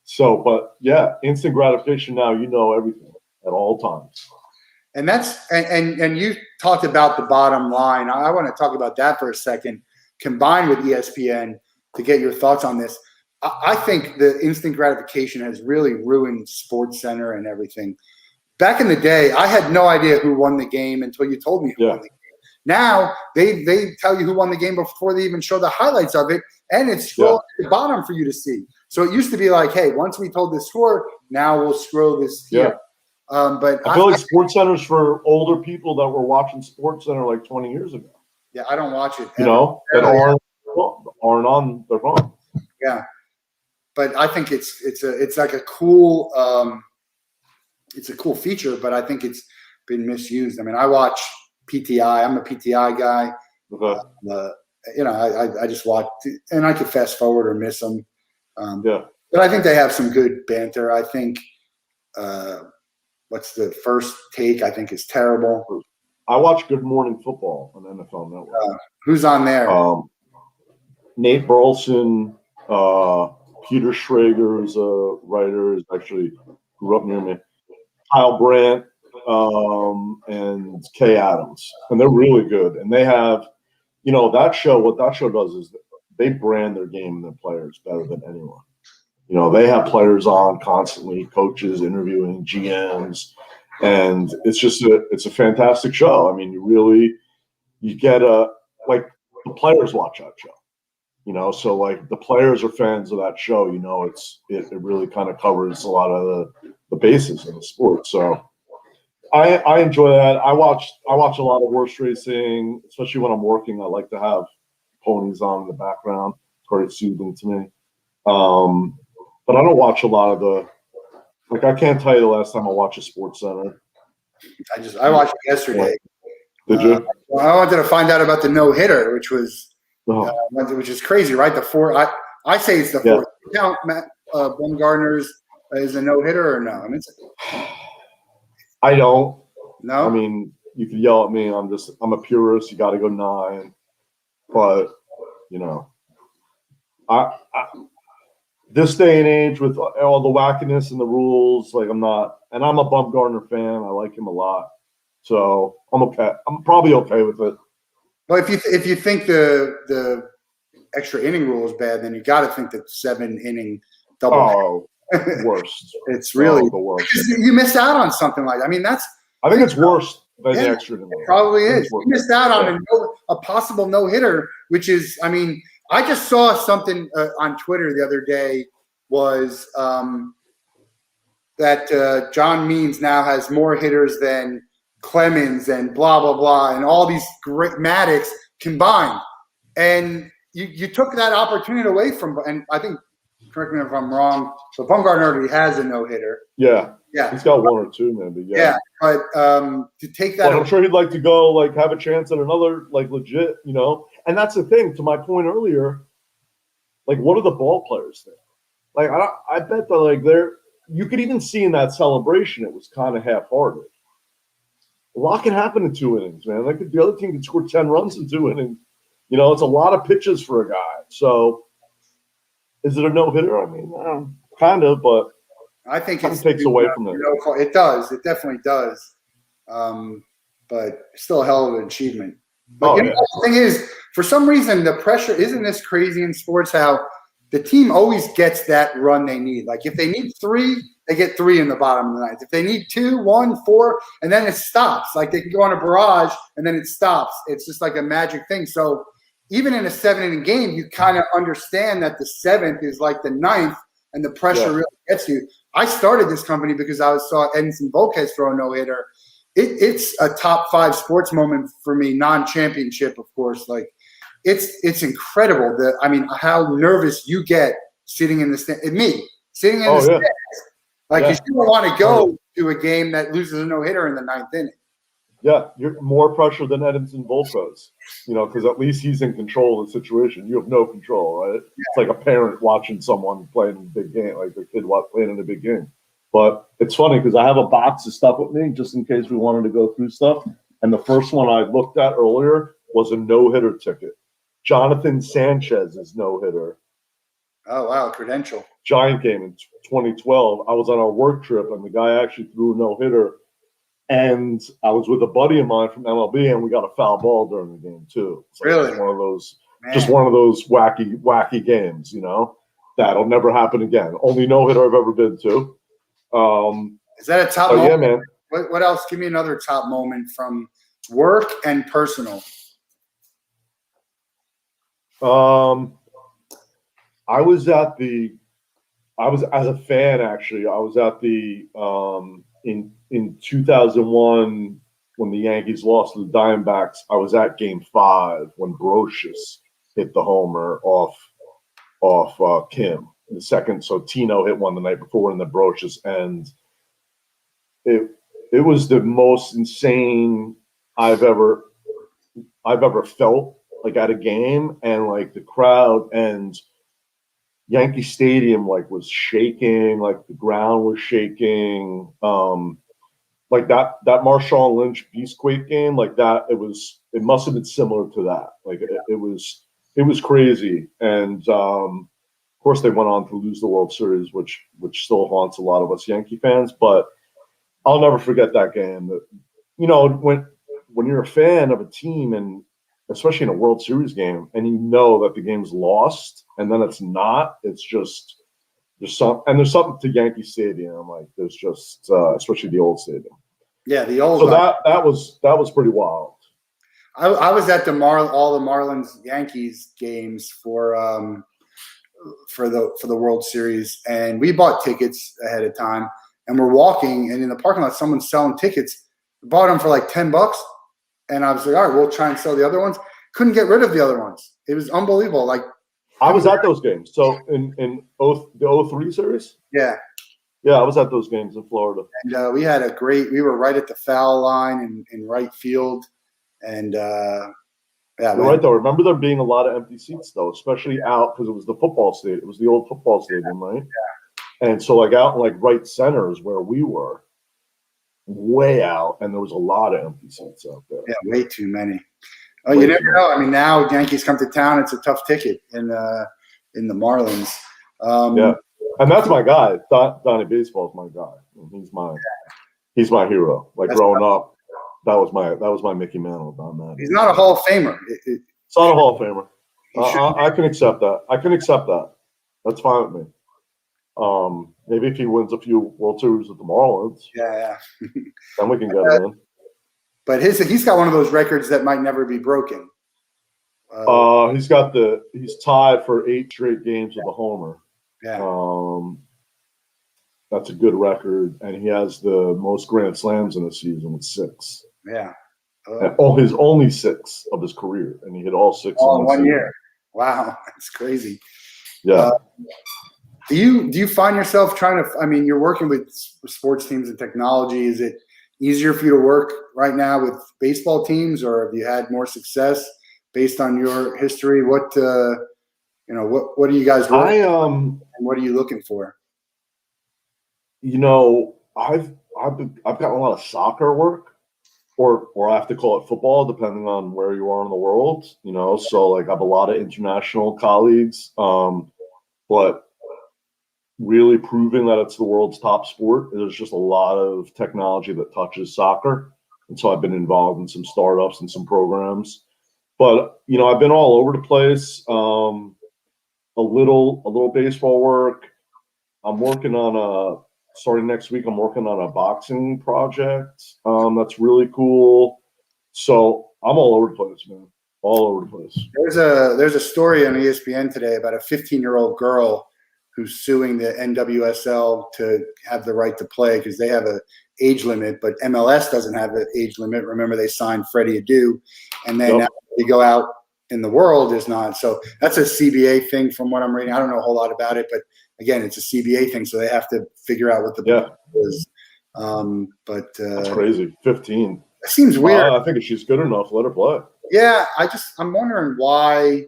So, but instant gratification now. You know everything at all times. And that's and you talked about the bottom line. I want to talk about that for a second, combined with ESPN, to get your thoughts on this. I think the instant gratification has really ruined SportsCenter and everything. Back in the day, I had no idea who won the game until you told me who won the game. Now they tell you who won the game before they even show the highlights of it, and it's scrolled at the bottom for you to see. So it used to be like, hey, once we told the score, now we'll scroll this here. But I feel like SportsCenter's for older people that were watching SportsCenter like 20 years ago. Yeah, I don't watch it. That aren't on their phone. Yeah. But I think it's like a cool feature, but I think it's been misused. I mean, I watch PTI. I'm a PTI guy. Okay. I just watch, and I could fast forward or miss them. But I think they have some good banter. I think what's the First Take? I think is terrible. I watch Good Morning Football on NFL Network. Who's on there? Nate Burleson. Peter Schrager is a writer, actually grew up near me. Kyle Brandt, and Kay Adams. And they're really good. And they have, that show, what that show does is they brand their game and their players better than anyone. They have players on constantly, coaches interviewing GMs, and it's a fantastic show. I mean, you get the players watch that show. So the players are fans of that show. It really kind of covers a lot of the bases in the sport. So I enjoy that. I watch a lot of horse racing, especially when I'm working. I like to have ponies on in the background. It's very soothing to me. But I don't watch a lot of I can't tell you the last time I watched a SportsCenter. I watched it yesterday. Did you? I wanted to find out about the no-hitter, which is crazy, right? I say it's the fourth. You count Matt Bumgarner's as a no-hitter or no? I mean, I don't. No? I mean, you can yell at me. I'm a purist. You got to go 9. But, I this day and age with all the wackiness and the rules, I'm not. And I'm a Bumgarner fan. I like him a lot. So I'm okay. I'm probably okay with it. Well, if you think the extra inning rule is bad, then you got to think that 7-inning double. Oh, worst. It's really the worst. Because you missed out on something like that. I mean, I think it's worse than the extra inning rule. It probably is. You missed out on a possible no hitter, which is. I mean, I just saw something on Twitter the other day was that John Means now has more hitters than Clemens and blah, blah, blah, and all these great Maddox combined. And you took that opportunity away from, and I think correct me if I'm wrong, but Bumgarner already has a no-hitter. Yeah. Yeah. He's got one or two, maybe. Yeah. But to take that. But I'm sure he'd like to go, like, have a chance at another, like, legit, you know. And that's the thing, to my point earlier, like, what do the ball players think? Like, I bet that, like, you could even see in that celebration it was kind of half-hearted. A lot can happen in 2 innings, man. Like, the other team can score 10 runs in 2 innings. You know, it's a lot of pitches for a guy. So, is it a no-hitter? I mean, kind of, but I think it takes away from it. It does. It definitely does. But still a hell of an achievement. But the thing is, for some reason, the pressure isn't this crazy in sports how the team always gets that run they need. Like, if they need 3, they get 3 in the bottom of the ninth. If they need 2, 1, 4, and then it stops. Like, they can go on a barrage, and then it stops. It's just like a magic thing. So even in a 7-inning game, you kind of understand that the 7th is like the 9th, and the pressure really gets you. I started this company because I saw Edinson Volquez throw a no-hitter. It's a top 5 sports moment for me, non-championship, of course. Like, it's incredible how nervous you get sitting in the stand. Sitting in the stands. Like, you don't want to go to a game that loses a no-hitter in the 9th inning. Yeah, you're more pressure than Edinson Volquez, you know, because at least he's in control of the situation. You have no control, right? Yeah. It's like a parent watching someone playing in a big game, like their kid playing in a big game. But it's funny because I have a box of stuff with me just in case we wanted to go through stuff. And the first one I looked at earlier was a no-hitter ticket. Jonathan Sanchez's no-hitter. Oh, wow, credential. Giant game in 2012. I was on our work trip, and the guy actually threw a no-hitter. And I was with a buddy of mine from MLB, and we got a foul ball during the game too. So really, one of those wacky games, you know, that'll never happen again. Only no hitter I've ever been to. Is that a top moment? Yeah, man. What else? Give me another top moment from work and personal. I was as a fan actually. I was at the in 2001, when the Yankees lost to the Diamondbacks, I was at Game 5 when Brocious hit the homer off Kim in the second. So Tino hit one the night before in the Brocious, and it was the most insane I've ever felt, like, at a game. And like the crowd and Yankee Stadium was shaking, like the ground was shaking. Like that Marshawn Lynch Beastquake game, like that, it must have been similar to that. Like it was crazy. And of course they went on to lose the World Series, which still haunts a lot of us Yankee fans. But I'll never forget that game. That, you know, when you're a fan of a team, and especially in a World Series game, and you know that the game's lost, and then it's not, it's just there's something to Yankee Stadium. Like there's just especially the old stadium. Yeah, the old. So that was pretty wild. I was at all the Marlins Yankees games for the World Series, and we bought tickets ahead of time, and we're walking, and in the parking lot, someone's selling tickets. We bought them for like $10, and I was like, all right, we'll try and sell the other ones. Couldn't get rid of the other ones. It was unbelievable. Like, I was at those games. So in the 03 series? Yeah. Yeah, I was at those games in Florida. And we were right at the foul line in right field. And you're right, though. Remember there being a lot of empty seats, though, especially out, because it was the football stadium. It was the old football stadium, right? Yeah. And so, like, out in, like, right center is where we were, way out, and there was a lot of empty seats out there. Yeah, way too many. Oh, you never know. I mean, now Yankees come to town, it's a tough ticket in the Marlins. Yeah, and that's my guy. Donnie Baseball is my guy. He's my hero. Like, that's growing up, that was my Mickey Mantle. Don Mattingly. He's not a Hall of Famer. It's not a Hall of Famer. I can accept that. That's fine with me. Maybe if he wins a few World Series with the Marlins, yeah, then we can get him in. But he's got one of those records that might never be broken. He's tied for 8 straight games with a homer. Yeah. That's a good record, and he has the most grand slams in a season with 6. Yeah. His only 6 of his career, and he hit all 6 in 1 year. Wow, that's crazy. Yeah. Do you find yourself trying to? I mean, you're working with sports teams and technology. Is it easier for you to work right now with baseball teams, or have you had more success based on your history? What what are you guys working on, and what are you looking for? I've gotten a lot of soccer work, or I have to call it football, depending on where you are in the world. So like I have a lot of international colleagues, but really proving that it's the world's top sport. There's just a lot of technology that touches soccer. And so I've been involved in some startups and some programs. But, I've been all over the place. A little baseball work. I'm working on starting next week, I'm working on a boxing project. That's really cool. So I'm all over the place, man. All over the place. There's a story on ESPN today about a 15-year-old girl who's suing the NWSL to have the right to play because they have an age limit, but MLS doesn't have an age limit. Remember, they signed Freddie Adu, and then now they go out in the world is not. So that's a CBA thing from what I'm reading. I don't know a whole lot about it, but again, it's a CBA thing, so they have to figure out what the is. That's crazy. 15. It seems weird. I think if she's good enough, let her play. Yeah, I'm wondering why,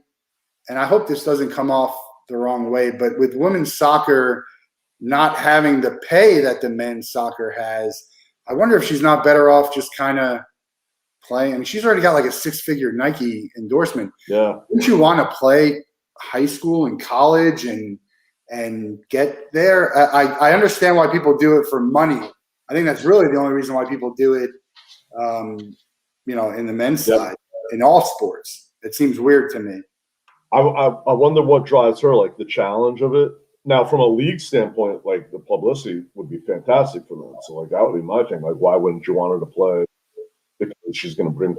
and I hope this doesn't come off the wrong way, but with women's soccer not having the pay that the men's soccer has, I wonder if she's not better off just kind of playing. I mean, she's already got like a 6-figure Nike endorsement. Yeah. Wouldn't you want to play high school and college and get there? I understand why people do it for money. I think that's really the only reason why people do it, in the men's side, in all sports. It seems weird to me. I wonder what drives her, like the challenge of it. Now, from a league standpoint, like the publicity would be fantastic for them. So, like that would be my thing. Like, why wouldn't you want her to play? Because she's going to bring,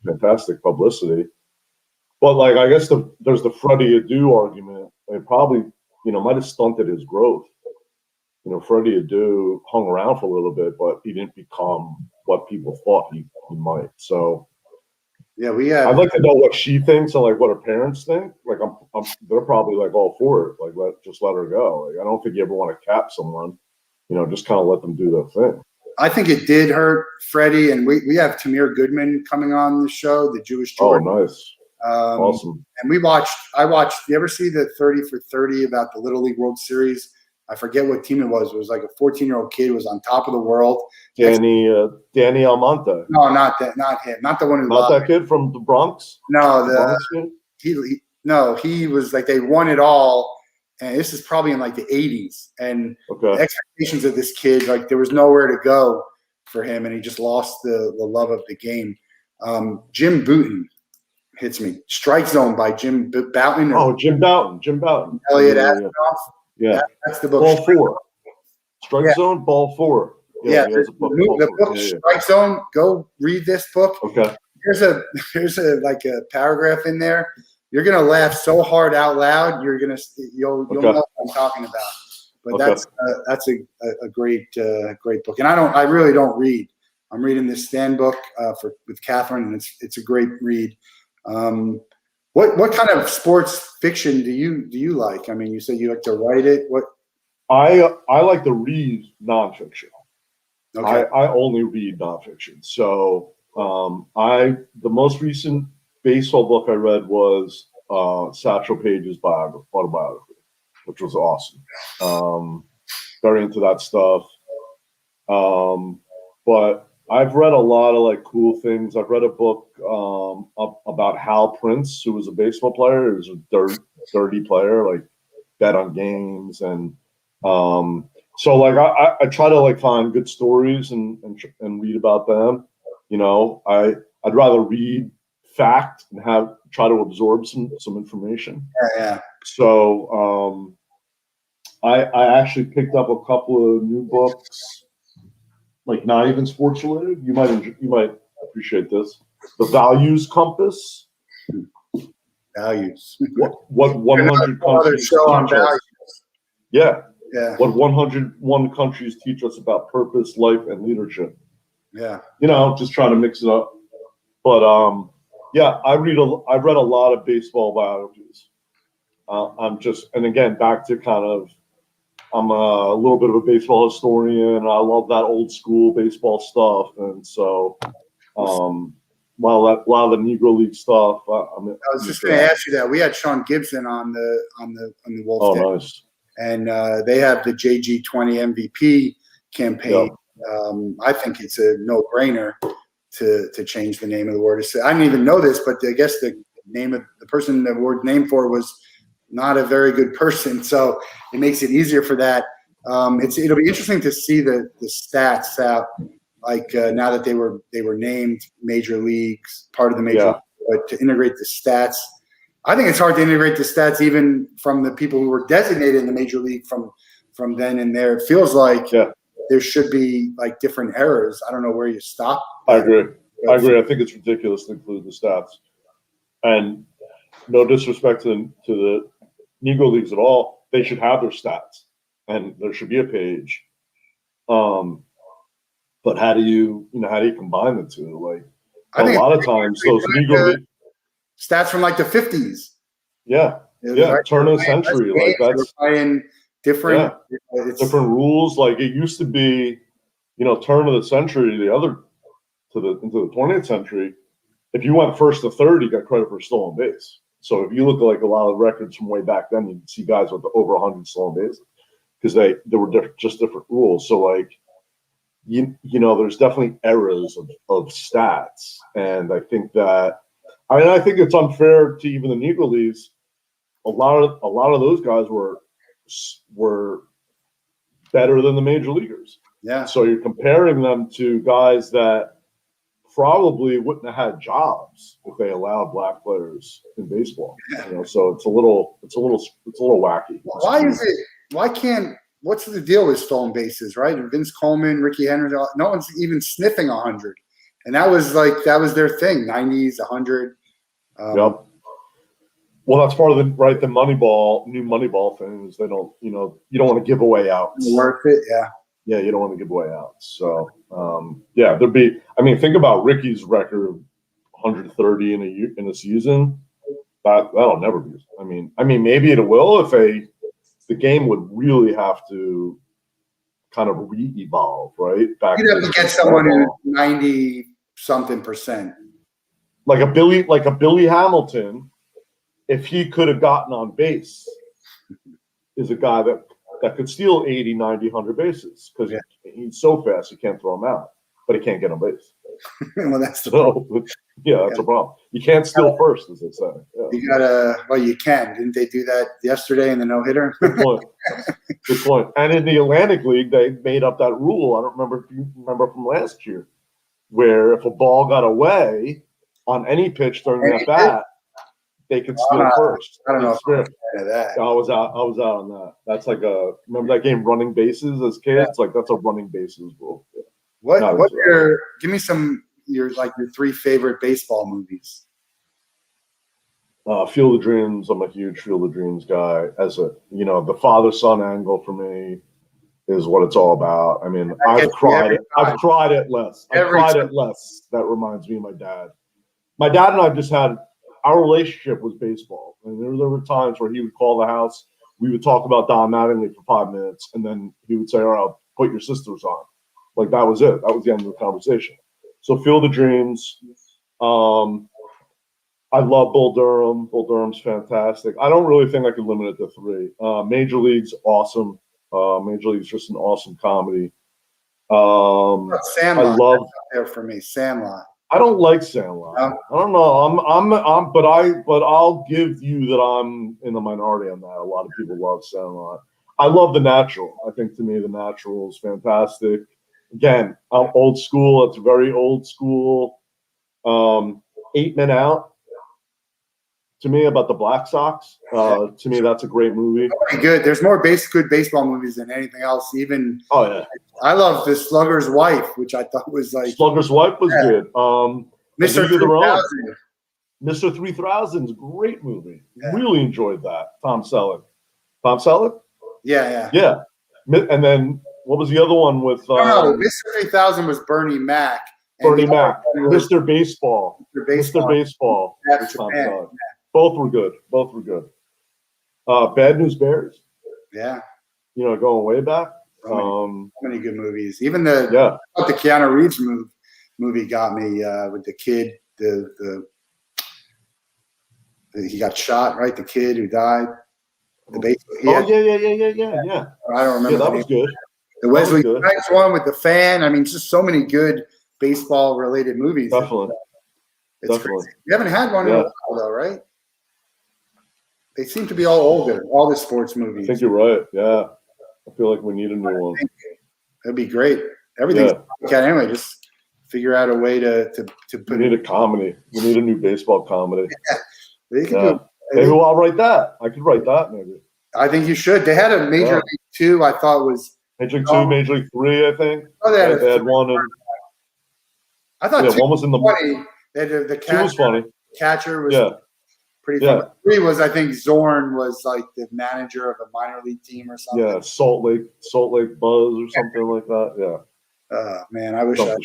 fantastic publicity. But like, I guess there's the Freddie Adu argument. It probably, might have stunted his growth. Freddie Adu hung around for a little bit, but he didn't become what people thought he might. So. Yeah, I'd like to know what she thinks and like what her parents think. Like, they're probably like all for it. Like, just let her go. Like, I don't think you ever want to cap someone. Just kind of let them do their thing. I think it did hurt Freddie, and we have Tamir Goodman coming on the show, the Jewish Jordan. Oh, nice, awesome. And I watched. You ever see the 30 for 30 about the Little League World Series? I forget what team it was. It was like a 14-year-old kid who was on top of the world. Danny Almonte. No, not that. Not him. Not the one who. Not that kid from the Bronx. No, he was like, they won it all, and this is probably in like the 80s. And the expectations of this kid, like there was nowhere to go for him, and he just lost the love of the game. Jim Bouton hits me. Strike Zone by Jim Bouton. Oh, Jim Bouton. Elliot Astroff. Yeah, that's the book. Ball 4. Strike Zone, Ball 4. Yeah, the book Strike Zone. Go read this book. Okay. There's a like a paragraph in there. You're gonna laugh so hard out loud. You'll know what I'm talking about. But that's a great book. And I really don't read. I'm reading this Stan book with Catherine, and it's a great read. What kind of sports fiction do you like? I mean, you said you like to write it. What? I like to read nonfiction. Okay. I only read nonfiction. So the most recent baseball book I read was Satchel Paige's autobiography, which was awesome. Very into that stuff. But I've read a lot of like cool things. I've read a book about Hal Prince, who was a baseball player. He was a dirty player, like bet on games, and so like I try to like find good stories and read about them. I'd rather read fact and try to absorb some information. Yeah. So I actually picked up a couple of new books. Like not even sports related. You might appreciate this. The Values Compass. Values. What 100 countries show on teach us. values. Yeah. Yeah. What 101 countries teach us about purpose, life, and leadership. Yeah. Just trying to mix it up. But I've read a lot of baseball biographies. And again, back to kind of I'm a little bit of a baseball historian. I love that old school baseball stuff, and so a lot of the Negro League stuff. I was just going to ask you that. We had Sean Gibson on the Wolff Den. Nice. And they have the JG20 MVP campaign. Yep. I think it's a no-brainer to change the name of the award. I didn't even know this, but I guess the name of the person the award named for was not a very good person, so it makes it easier for that. It'll be interesting to see the stats out, like now that they were named major leagues, part of the major league, but to integrate the stats. I think it's hard to integrate the stats even from the people who were designated in the major league from then and there. It feels like there should be like different errors. I don't know where you stop. I agree. I think it's ridiculous to include the stats. And no disrespect to the Negro Leagues at all. They should have their stats, and there should be a page. But how do you combine the two? Like a lot of times those Negro League stats from like the 50s. Yeah. Turn of the century. Like that's different. Different rules. Like it used to be, turn of the century. Into the 20th century, if you went first to third, you got credit for stolen base. So if you look at like a lot of records from way back then, you can see guys with over 100 stolen bases because there were just different rules. So like, there's definitely eras of stats, and I think it's unfair to even the Negro Leagues. A lot of those guys were better than the major leaguers. Yeah. So you're comparing them to guys that probably wouldn't have had jobs if they allowed black players in baseball. Yeah. So it's a little wacky. What's the deal with stolen bases, right? Vince Coleman, Ricky Henry, no one's even sniffing 100. And that was their thing, 90s, 100. Yep. Well, that's part of the new Moneyball things. They don't, you don't want to give away outs. Worth it, yeah. Yeah, you don't want to give away outs. So, think about Ricky's record of 130 in a season. That'll never be. Maybe it will if the game would really have to kind of re-evolve, right? You'd have to get someone who's 90-something%. Like a Billy Hamilton, if he could have gotten on base, is a guy that could steal 80, 90, 100 bases because he's so fast you can't throw him out, but he can't get on base. Well, that's the problem. That's a problem. You can't steal first, as they say. Yeah. You gotta. Well, you can. Didn't they do that yesterday in the no-hitter? Good point. Good point. And in the Atlantic League, they made up that rule. I don't remember if you remember from last year, where if a ball got away on any pitch during that bat, they could steal first. I don't know if that. I was out on that. That's like remember that game, Running Bases, as kids? Like that's a running bases rule. Yeah. Give me your 3 favorite baseball movies. Field of Dreams. I'm a huge Field of Dreams guy. The father-son angle for me is what it's all about. I've cried at less. That reminds me of my dad. My dad and I just had our relationship was baseball. And there were times where he would call the house. We would talk about Don Mattingly for 5 minutes, and then he would say, "All right, I'll put your sisters on." Like that was it. That was the end of the conversation. So Field of Dreams. I love Bull Durham. Bull Durham's fantastic. I don't really think I could limit it to 3. Major League's awesome. Major League's just an awesome comedy. Sandlot. I love there for me. Sandlot. I don't like Sandlot. I don't know. But I'll give you that I'm in the minority on that. A lot of people love Sandlot. I love The Natural. I think to me The Natural is fantastic. Again, old school. It's very old school. 8 Men Out. To me, about the Black Sox. To me, that's a great movie. Good. There's more good baseball movies than anything else. Even I love The Slugger's Wife, which I thought was like Slugger's Wife was good. Mr. 3000. Mr. 3000's a great movie. Yeah. Really enjoyed that. Tom Selleck. Tom Selleck? Yeah. And then what was the other one with? Mr. 3000 was Bernie Mac. Bernie Mac. Mr. Baseball. Mr. Baseball. That's Tom Selleck. Both were good. Bad News Bears. Yeah. going way back. So many good movies. Even Yeah. the Keanu Reeves movie got me with the kid. He got shot, right? The kid who died. Yeah. I don't remember. Yeah, that was good. The Wesley Snipes one with the fan. I mean, just so many good baseball-related movies. Definitely. It's crazy. We haven't had one in a while, though, right? They seem to be all older, all the sports movies. I think you're right. Yeah. I feel like we need a new one. That'd be great. Everything's anyway. Just figure out a way to put. We need a comedy. We need a new baseball comedy. They can do. Maybe I'll write that. I could write that. Maybe. I think you should. They had a Major League 2. I thought was Major League 2, Major League 3. I think. Oh, they had one. I thought one was in the. Funny. The catcher, 2 was funny. Catcher was pretty funny. 3 was, I think, Zorn was like the manager of a minor league team or something. Yeah, Salt Lake Buzz or something like that. Yeah. Man, I wish Yeah.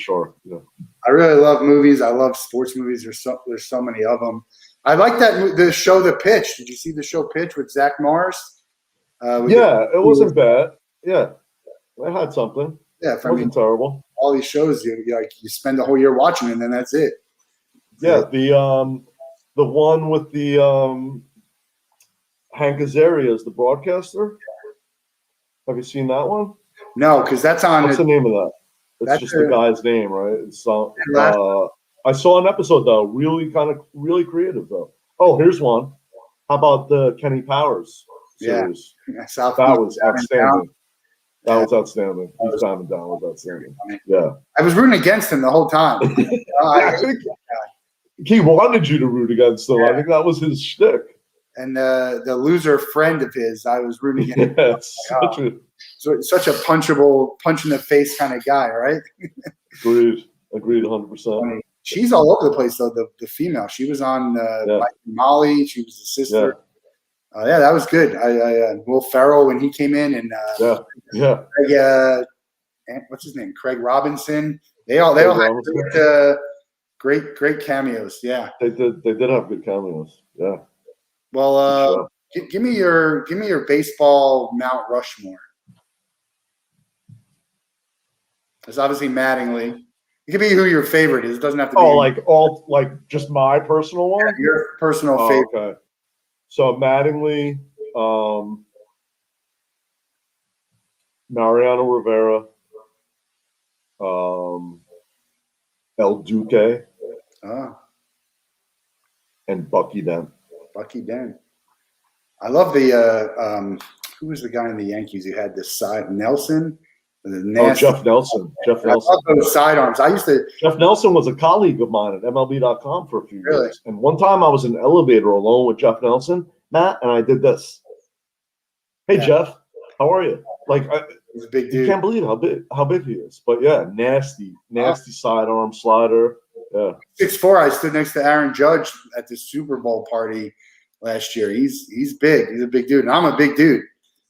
I really love movies. I love sports movies. There's so many of them. I like the show The Pitch. Did you see the show Pitch with Zach Morris? It wasn't bad. Yeah, it had something. Yeah, it wasn't terrible. All these shows, you spend the whole year watching, and then that's it. Yeah, the one with the Hank Azaria as the broadcaster. Have you seen that one? No, because that's on. What's the name of that? It's just the guy's name, right? It's I saw an episode though, really creative though. Oh, here's one. How about the Kenny Powers series? Yeah, that was outstanding. That was outstanding. His Time and Down was outstanding. Yeah, I was rooting against him the whole time. I think he wanted you to root against him. I think that was his shtick. And the loser friend of his, I was rooting against. Such a punchable, punch in the face kind of guy, right? Agreed 100%. She's all over the place though. The female, she was on Mike and Molly. She was the sister. That was good. Will Ferrell when he came in, and what's his name? Craig Robinson. They all had great cameos. Yeah, they did have good cameos. Yeah. Well, give me your baseball Mount Rushmore. It's obviously Mattingly. It could be who your favorite is. It doesn't have to be. Just my personal one. Yeah, your personal favorite. Okay. So Mattingly, Mariano Rivera, El Duque, and Bucky Dent. Bucky Dent. I love the who was the guy in the Yankees who had this side Nelson? Jeff Nelson. I love those sidearms. Jeff Nelson was a colleague of mine at MLB.com for a few Really? years. And one time I was in an elevator alone with Jeff Nelson, Matt, and I did this. Hey, Jeff, how are you? He's a big dude. You can't believe how big he is. But yeah, nasty sidearm slider. Yeah. 6'4". I stood next to Aaron Judge at the Super Bowl party last year. He's big. He's a big dude. And I'm a big dude.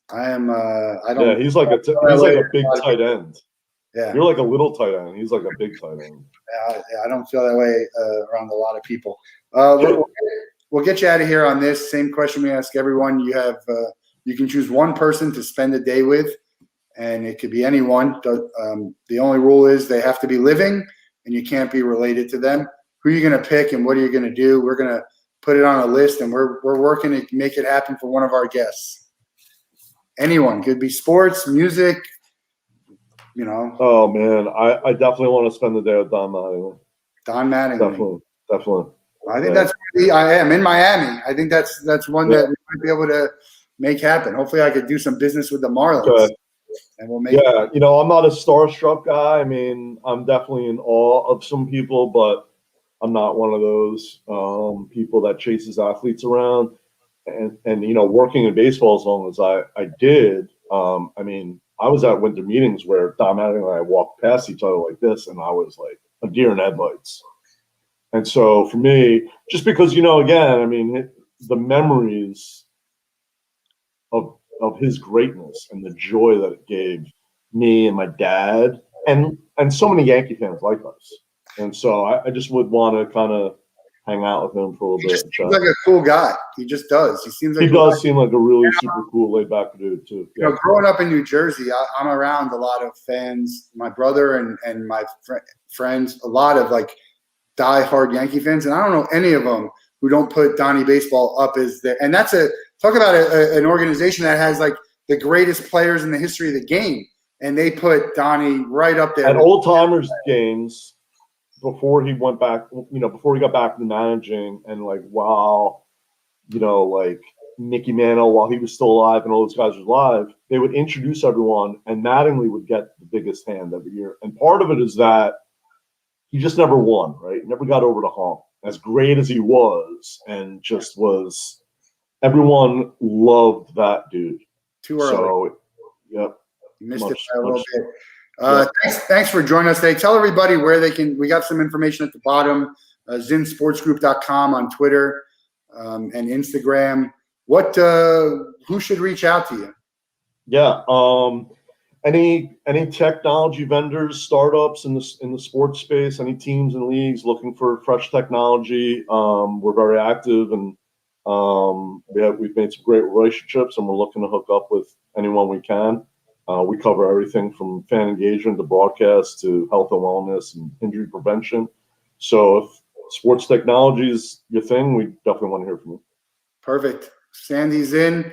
I am. I don't. Yeah, he's like a big tight end. Yeah, you're like a little tight end. He's like a big tight end. Yeah, I don't feel that way around a lot of people. We'll get you out of here on this. Same question we ask everyone. You can choose one person to spend a day with, and it could be anyone. The only rule is they have to be living, and you can't be related to them. Who are you going to pick, and what are you going to do? We're going to put it on a list, and we're working to make it happen for one of our guests. Anyone. Could be sports, music, Oh man, I definitely want to spend the day with Don Mattingly. Don Mattingly. Definitely. I think I am in Miami. I think that's one that we might be able to make happen. Hopefully I could do some business with the Marlins. Okay. And we'll make I'm not a starstruck guy. I mean, I'm definitely in awe of some people, but I'm not one of those people that chases athletes around. And working in baseball as long as I did, I mean, I was at winter meetings where Don Mattingly and I walked past each other like this, and I was like a deer in headlights. And so for me, just because, again, I mean, the memories of his greatness and the joy that it gave me and my dad and so many Yankee fans like us. And so I just would want to kind of hang out with him for a little He bit. just seems like a cool guy. He just does. He seems like he does seem like a really super cool, laid back dude too. You know, growing up in New Jersey, I'm around a lot of fans. My brother and my friends, a lot of like diehard Yankee fans, and I don't know any of them who don't put Donnie Baseball up as their. And that's talk about an organization that has like the greatest players in the history of the game, and they put Donnie right up there at old timers games before he went back. You know, before he got back to managing, and like wow, you know, like Mickey Mantle while he was still alive and all those guys were alive, they would introduce everyone, and Mattingly would get the biggest hand every year. And part of it is that he just never won, right? Never got over the hump. As great as he was, and just was, everyone loved that dude. Too early. So, yep. You missed it by a little bit. Thanks for joining us today. Tell everybody where they can. We got some information at the bottom. ZinnSportsGroup.com on Twitter and Instagram. Who should reach out to you? Yeah. Any technology vendors, startups in the sports space, any teams and leagues looking for fresh technology? We're very active, and we've made some great relationships, and we're looking to hook up with anyone we can. We cover everything from fan engagement to broadcast to health and wellness and injury prevention. So if sports technology is your thing, we definitely want to hear from you. Perfect. Sandy Zinn,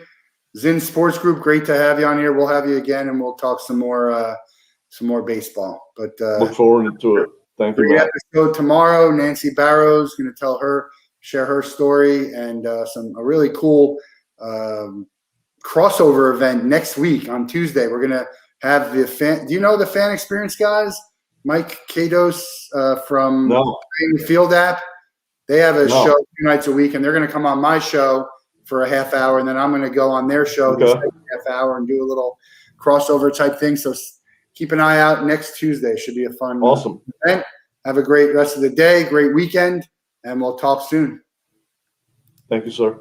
Zinn Sports Group. Great to have you on here. We'll have you again, and we'll talk some more baseball. But look forward to it. Thank you. Great episode tomorrow. Nancy Barrows going to share her story, and a really cool crossover event next week on Tuesday. We're going to have the fan. Do you know the Fan Experience guys? Mike Kados from the Field app. They have a show 2 nights a week, and they're going to come on my show for a half hour, and then I'm going to go on their show the second half hour and do a little crossover type thing. So keep an eye out next Tuesday. Should be a fun event. Have a great rest of the day, great weekend, and we'll talk soon. Thank you, sir.